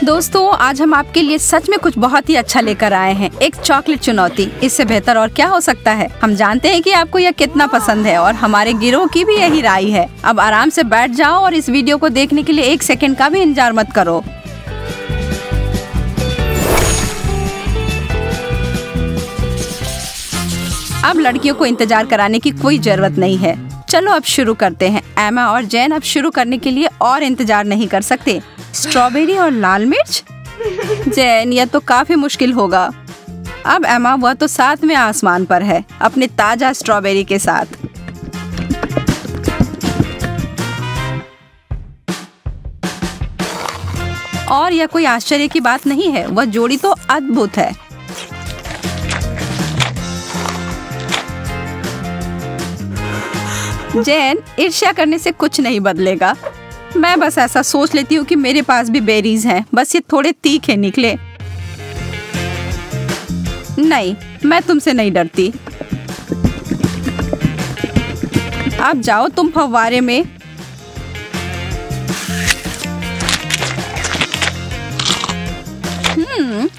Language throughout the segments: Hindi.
दोस्तों आज हम आपके लिए सच में कुछ बहुत ही अच्छा लेकर आए हैं, एक चॉकलेट चुनौती। इससे बेहतर और क्या हो सकता है। हम जानते हैं कि आपको यह कितना पसंद है और हमारे गिरोह की भी यही राय है। अब आराम से बैठ जाओ और इस वीडियो को देखने के लिए 1 सेकंड का भी इंतजार मत करो। अब लड़कियों को इंतजार कराने की कोई जरूरत नहीं है। चलो अब शुरू करते हैं। एमा और जैन अब शुरू करने के लिए और इंतजार नहीं कर सकते। स्ट्रॉबेरी और लाल मिर्च? जैन, यह तो काफी मुश्किल होगा। अब एमा वह तो 7वें आसमान पर है अपने ताजा स्ट्रॉबेरी के साथ। और यह कोई आश्चर्य की बात नहीं है, वह जोड़ी तो अद्भुत है। जैन, ईर्ष्या करने से कुछ नहीं बदलेगा। मैं बस ऐसा सोच लेती हूँ कि मेरे पास भी बेरीज हैं, बस ये थोड़े तीखे निकले। नहीं, मैं तुमसे नहीं डरती। अब जाओ तुम फव्वारे में।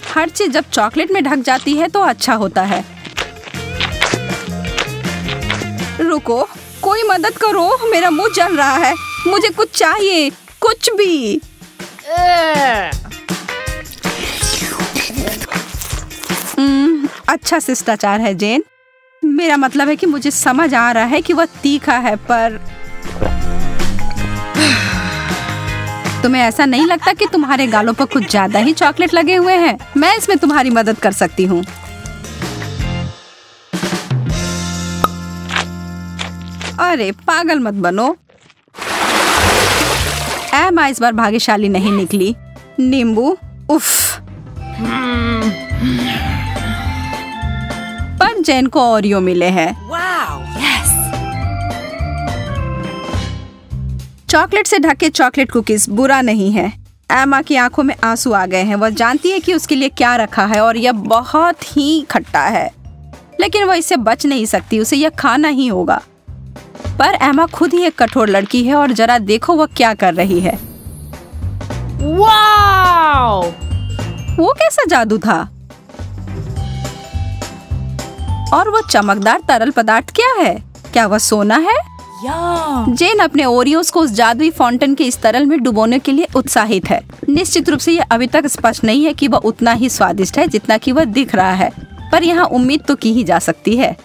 हर चीज जब चॉकलेट में ढक जाती है तो अच्छा होता है। रुको, कोई मदद करो, मेरा मुंह जल रहा है। मुझे कुछ चाहिए, कुछ भी। अच्छा शिष्टाचार है जैन। मेरा मतलब है कि मुझे समझ आ रहा है कि वह तीखा है, पर तुम्हें ऐसा नहीं लगता कि तुम्हारे गालों पर कुछ ज्यादा ही चॉकलेट लगे हुए हैं? मैं इसमें तुम्हारी मदद कर सकती हूँ। अरे पागल मत बनो। एमा इस बार भाग्यशाली नहीं निकली। नींबू, उफ। पर जैन को ओरियो मिले हैं। यस। चॉकलेट से ढके चॉकलेट कुकीज बुरा नहीं है। एमा की आंखों में आंसू आ गए हैं। वह जानती है कि उसके लिए क्या रखा है और यह बहुत ही खट्टा है, लेकिन वह इससे बच नहीं सकती। उसे यह खाना ही होगा। पर एमा खुद ही एक कठोर लड़की है और जरा देखो वह क्या कर रही है। वाओ! वो कैसा जादू था? और वो चमकदार तरल पदार्थ क्या है? क्या वह सोना है? जैन अपने ओरियोस को उस जादुई फाउंटेन के इस तरल में डुबोने के लिए उत्साहित है। निश्चित रूप से यह अभी तक स्पष्ट नहीं है कि वह उतना ही स्वादिष्ट है जितना कि वह दिख रहा है, पर यहाँ उम्मीद तो की ही जा सकती है।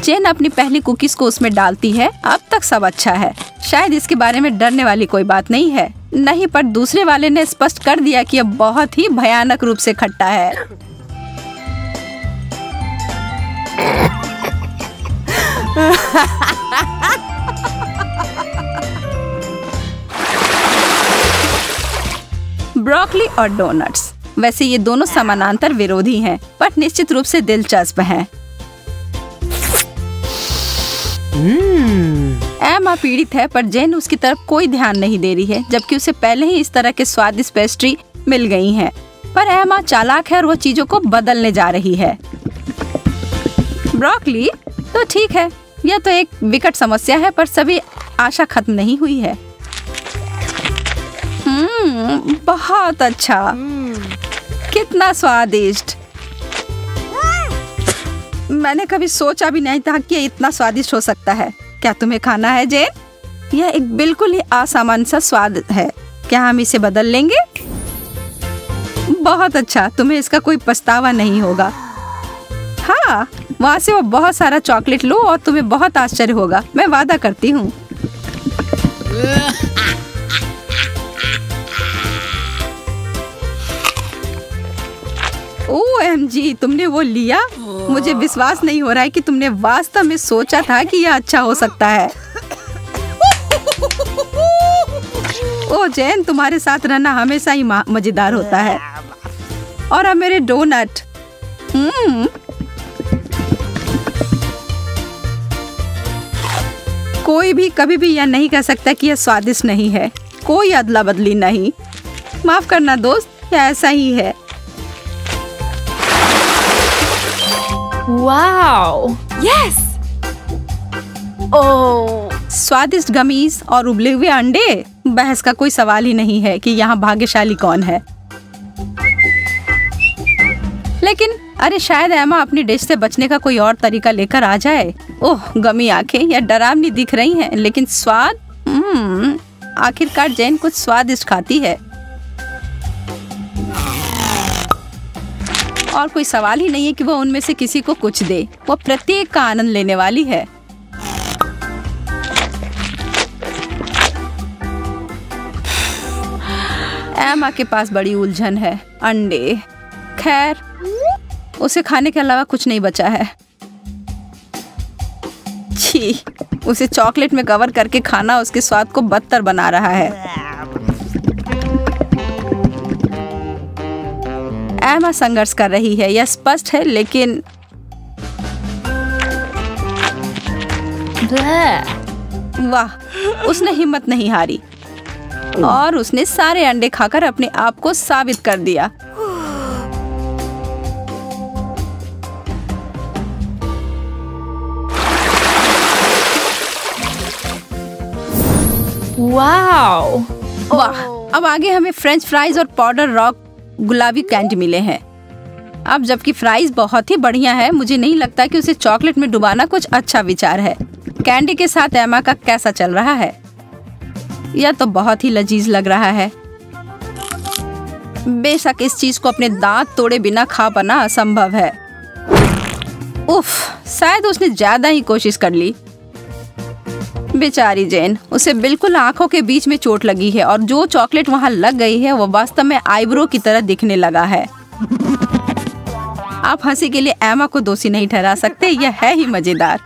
जैन अपनी पहली कुकीज को उसमें डालती है। अब तक सब अच्छा है। शायद इसके बारे में डरने वाली कोई बात नहीं है। नहीं, पर दूसरे वाले ने स्पष्ट कर दिया कि यह बहुत ही भयानक रूप से खट्टा है। ब्रोकली और डोनट्स। वैसे ये दोनों समानांतर विरोधी हैं, पर निश्चित रूप से दिलचस्प हैं। एमा पीड़ित है, पर जैन उसकी तरफ कोई ध्यान नहीं दे रही है, जबकि उसे पहले ही इस तरह के स्वादिष्ट पेस्ट्री मिल गई हैं। पर एमा चालाक है और वो चीजों को बदलने जा रही है। ब्रोकली तो ठीक है, यह तो एक विकट समस्या है, पर सभी आशा खत्म नहीं हुई है। बहुत अच्छा, कितना स्वादिष्ट। मैंने कभी सोचा भी नहीं था कि ये इतना स्वादिष्ट हो सकता है। क्या तुम्हें खाना है जैन? यह एक बिल्कुल ही असामान्य सा स्वाद है। क्या हम इसे बदल लेंगे? बहुत अच्छा, तुम्हें इसका कोई पछतावा नहीं होगा। हाँ, वहाँ से वो बहुत सारा चॉकलेट लो और तुम्हें बहुत आश्चर्य होगा, मैं वादा करती हूँ। OMG, तुमने वो लिया? मुझे विश्वास नहीं हो रहा है कि तुमने वास्तव में सोचा था कि यह अच्छा हो सकता है। ओ जैन, तुम्हारे साथ रहना हमेशा ही मजेदार होता है। और अब मेरे डोनट। कोई भी कभी भी यह नहीं कह सकता कि यह स्वादिष्ट नहीं है। कोई अदला बदली नहीं। माफ करना दोस्त, यह ऐसा ही है। वाओ! यस! ओह, स्वादिष्ट गमीज और उबले हुए अंडे। बहस का कोई सवाल ही नहीं है कि यहाँ भाग्यशाली कौन है। लेकिन अरे शायद एमा अपनी डिश से बचने का कोई और तरीका लेकर आ जाए। ओह, गमी आंखें या डरावनी दिख रही हैं, लेकिन स्वाद आखिरकार जैन कुछ स्वादिष्ट खाती है और कोई सवाल ही नहीं है कि वो उनमें से किसी को कुछ दे। वो प्रत्येक का आनंद लेने वाली है। एमा के पास बड़ी उलझन है। अंडे, खैर उसे खाने के अलावा कुछ नहीं बचा है। छी, उसे चॉकलेट में कवर करके खाना उसके स्वाद को बदतर बना रहा है। एमा संघर्ष कर रही है, यह स्पष्ट है, लेकिन वाह, उसने हिम्मत नहीं हारी और उसने सारे अंडे खाकर अपने आप को साबित कर दिया। वाओ! वाह, अब आगे हमें फ्रेंच फ्राइज और पाउडर रॉक गुलाबी कैंडी मिले हैं। अब जबकि फ्राइज बहुत ही बढ़िया है, मुझे नहीं लगता कि उसे चॉकलेट में डुबाना कुछ अच्छा विचार है। कैंडी के साथ एमा का कैसा चल रहा है? यह तो बहुत ही लजीज लग रहा है। बेशक इस चीज को अपने दांत तोड़े बिना खा पाना असंभव है। उफ, शायद उसने ज्यादा ही कोशिश कर ली। बेचारी जैन, उसे बिल्कुल आंखों के बीच में चोट लगी है और जो चॉकलेट वहां लग गई है वो वास्तव में आईब्रो की तरह दिखने लगा है। आप हंसी के लिए एमा को दोषी नहीं ठहरा सकते, यह है ही मजेदार।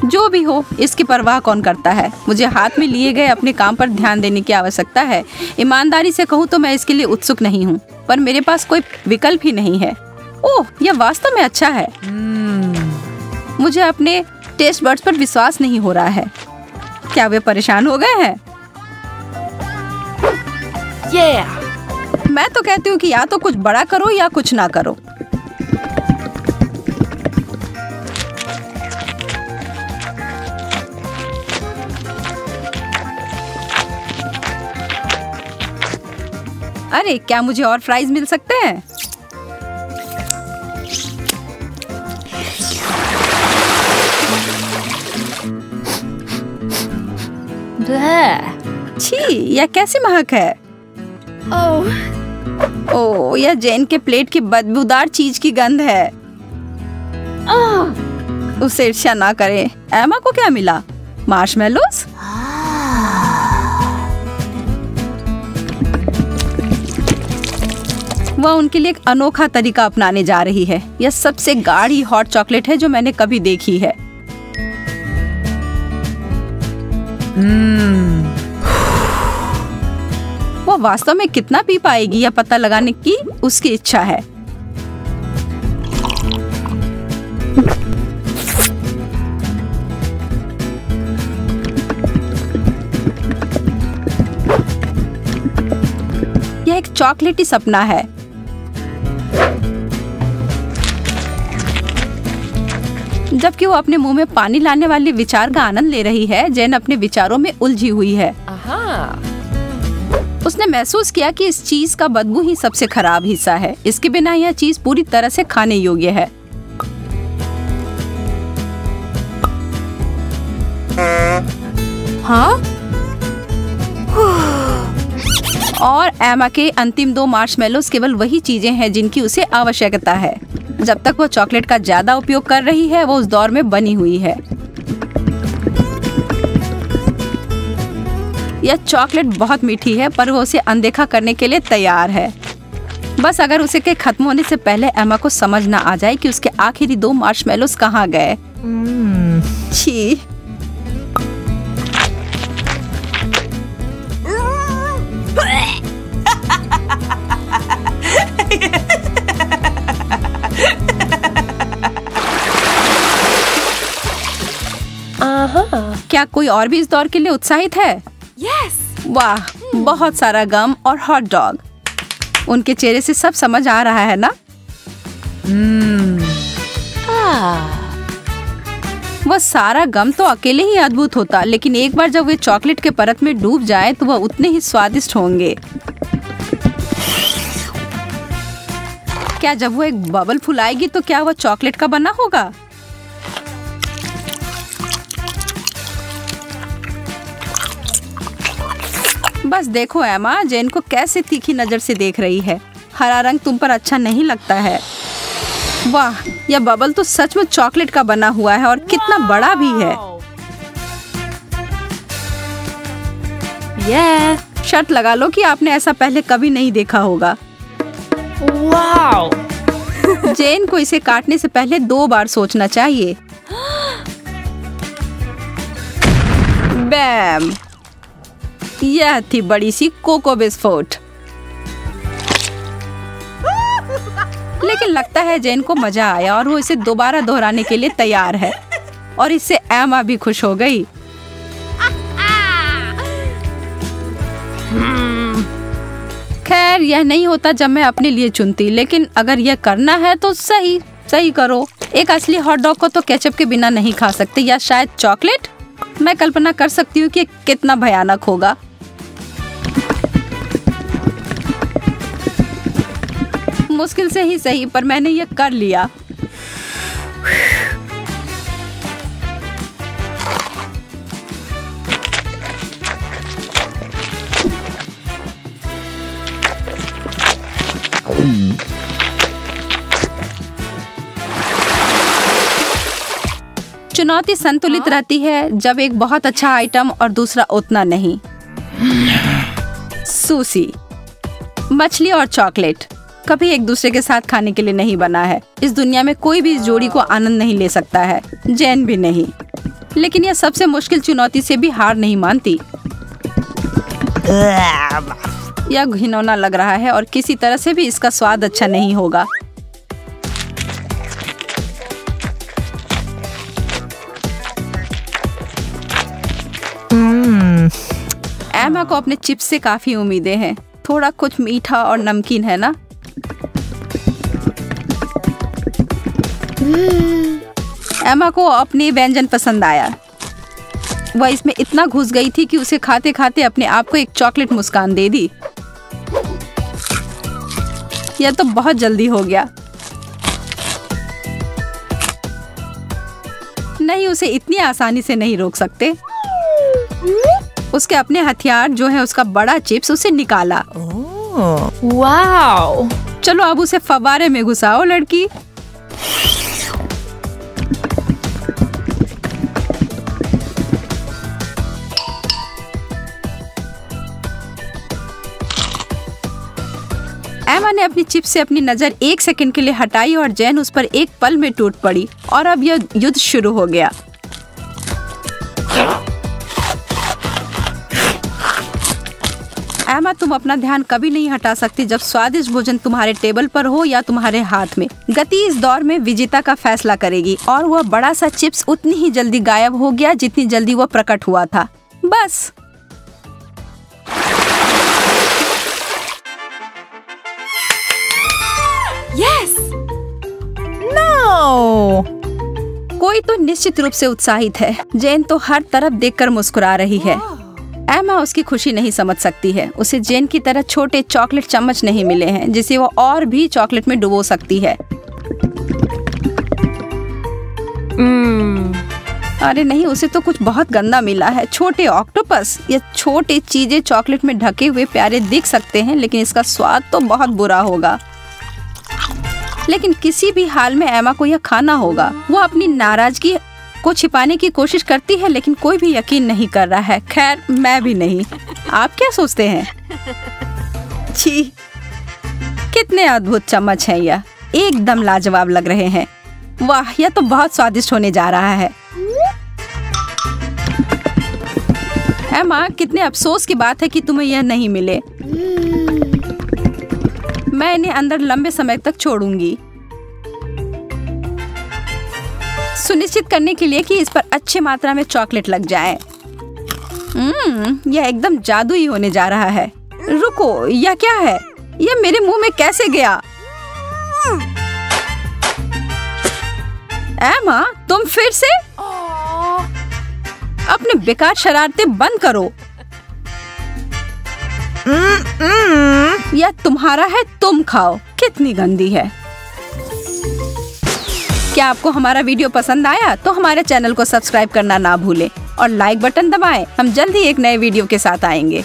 जो भी हो, इसकी परवाह कौन करता है। मुझे हाथ में लिए गए अपने काम पर ध्यान देने की आवश्यकता है। ईमानदारी से कहूँ तो मैं इसके लिए उत्सुक नहीं हूँ, पर मेरे पास कोई विकल्प ही नहीं है। ओह, यह वास्तव में अच्छा है। मुझे अपने टेस्ट बड्स पर विश्वास नहीं हो रहा है। क्या वे परेशान हो गए हैं? मैं तो कहती हूँ कि या तो कुछ बड़ा करो या कुछ ना करो। अरे, क्या मुझे और फ्राइज मिल सकते हैं? छी, यह कैसी महक है? ओह, यह जैन के प्लेट की बदबूदार चीज की गंध है। उसे ईर्ष्या ना करें। एमा को क्या मिला? मार्शमेलोस? वह उनके लिए एक अनोखा तरीका अपनाने जा रही है। यह सबसे गाढ़ी हॉट चॉकलेट है जो मैंने कभी देखी है। वो वास्तव में कितना पी पाएगी यह पता लगाने की उसकी इच्छा है। यह एक चॉकलेटी सपना है। जबकि वो अपने मुंह में पानी लाने वाले विचार का आनंद ले रही है, जैन अपने विचारों में उलझी हुई है। उसने महसूस किया कि इस चीज का बदबू ही सबसे खराब हिस्सा है। इसके बिना यह चीज पूरी तरह से खाने योग्य है। हाँ? और एमा के अंतिम 2 मार्शमेलोस केवल वही चीजें हैं जिनकी उसे आवश्यकता है। जब तक वो चॉकलेट का ज्यादा उपयोग कर रही है, वो उस दौर में बनी हुई है। यह चॉकलेट बहुत मीठी है, पर वो उसे अनदेखा करने के लिए तैयार है। बस अगर उसे के खत्म होने से पहले एमा को समझ ना आ जाए कि उसके आखिरी 2 मार्शमेलोस कहाँ गए। छी। क्या कोई और भी इस दौर के लिए उत्साहित है? Yes! वाह, बहुत सारा गम और हॉट डॉग। उनके चेहरे से सब समझ आ रहा है ना? वह सारा गम तो अकेले ही अद्भुत होता, लेकिन एक बार जब वे चॉकलेट के परत में डूब जाए तो वह उतने ही स्वादिष्ट होंगे। क्या जब वो एक बबल फुलाएगी तो क्या वह चॉकलेट का बना होगा? बस देखो एमा, जेन को कैसे तीखी नजर से देख रही है। हरा रंग तुम पर अच्छा नहीं लगता है। वाह, यह बबल तो सच में चॉकलेट का बना हुआ है और कितना बड़ा भी है। शर्त लगा लो कि आपने ऐसा पहले कभी नहीं देखा होगा। Wow. जेन को इसे काटने से पहले 2 बार सोचना चाहिए। बैम! यह थी बड़ी सी कोको बिस्कुट। लेकिन लगता है जेन को मजा आया और वो इसे दोबारा दोहराने के लिए तैयार है। और इससे एमा भी खुश हो गई। खैर, यह नहीं होता जब मैं अपने लिए चुनती, लेकिन अगर यह करना है तो सही करो। एक असली हॉट डॉग को तो केचप के बिना नहीं खा सकते, या शायद चॉकलेट। मैं कल्पना कर सकती हूँ कि कितना भयानक होगा। मुश्किल से ही सही, पर मैंने यह कर लिया। चुनौती संतुलित रहती है जब एक बहुत अच्छा आइटम और दूसरा उतना नहीं। सुशी, मछली और चॉकलेट कभी एक दूसरे के साथ खाने के लिए नहीं बना है। इस दुनिया में कोई भी इस जोड़ी को आनंद नहीं ले सकता है, जैन भी नहीं। लेकिन यह सबसे मुश्किल चुनौती से भी हार नहीं मानती। यह घिनौना लग रहा है और किसी तरह से भी इसका स्वाद अच्छा नहीं होगा। एमा को अपने चिप्स से काफी उम्मीदें हैं। थोड़ा कुछ मीठा और नमकीन है ना? एमा को अपनी व्यंजन पसंद आया। वह इसमें इतना घुस गई थी कि उसे खाते खाते अपने आप को एक चॉकलेट मुस्कान दे दी। यह तो बहुत जल्दी हो गया। नहीं, उसे इतनी आसानी से नहीं रोक सकते। उसके अपने हथियार जो है उसका बड़ा चिप्स उसे निकाला। Wow. चलो अब उसे फव्वारे में घुसाओ लड़की। एमा ने अपनी चिप्स से अपनी नजर 1 सेकंड के लिए हटाई और जैन उस पर एक पल में टूट पड़ी और अब यह युद्ध शुरू हो गया। एमा, तुम अपना ध्यान कभी नहीं हटा सकती जब स्वादिष्ट भोजन तुम्हारे टेबल पर हो या तुम्हारे हाथ में। गति इस दौर में विजेता का फैसला करेगी और वह बड़ा सा चिप्स उतनी ही जल्दी गायब हो गया जितनी जल्दी वह प्रकट हुआ था। बस। Yes. No. कोई तो निश्चित रूप से उत्साहित है। जेन तो हर तरफ देखकर मुस्कुरा रही है। एमा उसकी खुशी नहीं समझ सकती है। उसे जेन की तरह छोटे चॉकलेट चम्मच नहीं मिले हैं जिसे वो और भी चॉकलेट में डुबो सकती है। अरे नहीं, उसे तो कुछ बहुत गंदा मिला है। छोटे ऑक्टोपस। ये छोटे चीजें चॉकलेट में ढके हुए प्यारे दिख सकते हैं, लेकिन इसका स्वाद तो बहुत बुरा होगा। लेकिन किसी भी हाल में एमा को यह खाना होगा। वो अपनी नाराजगी को छिपाने की कोशिश करती है, लेकिन कोई भी यकीन नहीं कर रहा है। खैर, मैं भी नहीं। आप क्या सोचते हैं? छी, कितने अद्भुत चम्मच हैं यह। एकदम लाजवाब लग रहे हैं। वाह, यह तो बहुत स्वादिष्ट होने जा रहा है। एमा, कितने अफसोस की बात है कि तुम्हें यह नहीं मिले। मैं इन्हें अंदर लंबे समय तक छोड़ूंगी, सुनिश्चित करने के लिए कि इस पर अच्छी मात्रा में चॉकलेट लग जाए। यह एकदम जादुई होने जा रहा है। रुको, यह क्या है? यह मेरे मुंह में कैसे गया? एमा, तुम फिर से? अपने बेकार शरारतें बंद करो। यह तुम्हारा है, तुम खाओ। कितनी गंदी है। क्या आपको हमारा वीडियो पसंद आया तो हमारे चैनल को सब्सक्राइब करना ना भूलें और लाइक बटन दबाएं। हम जल्द ही एक नए वीडियो के साथ आएंगे।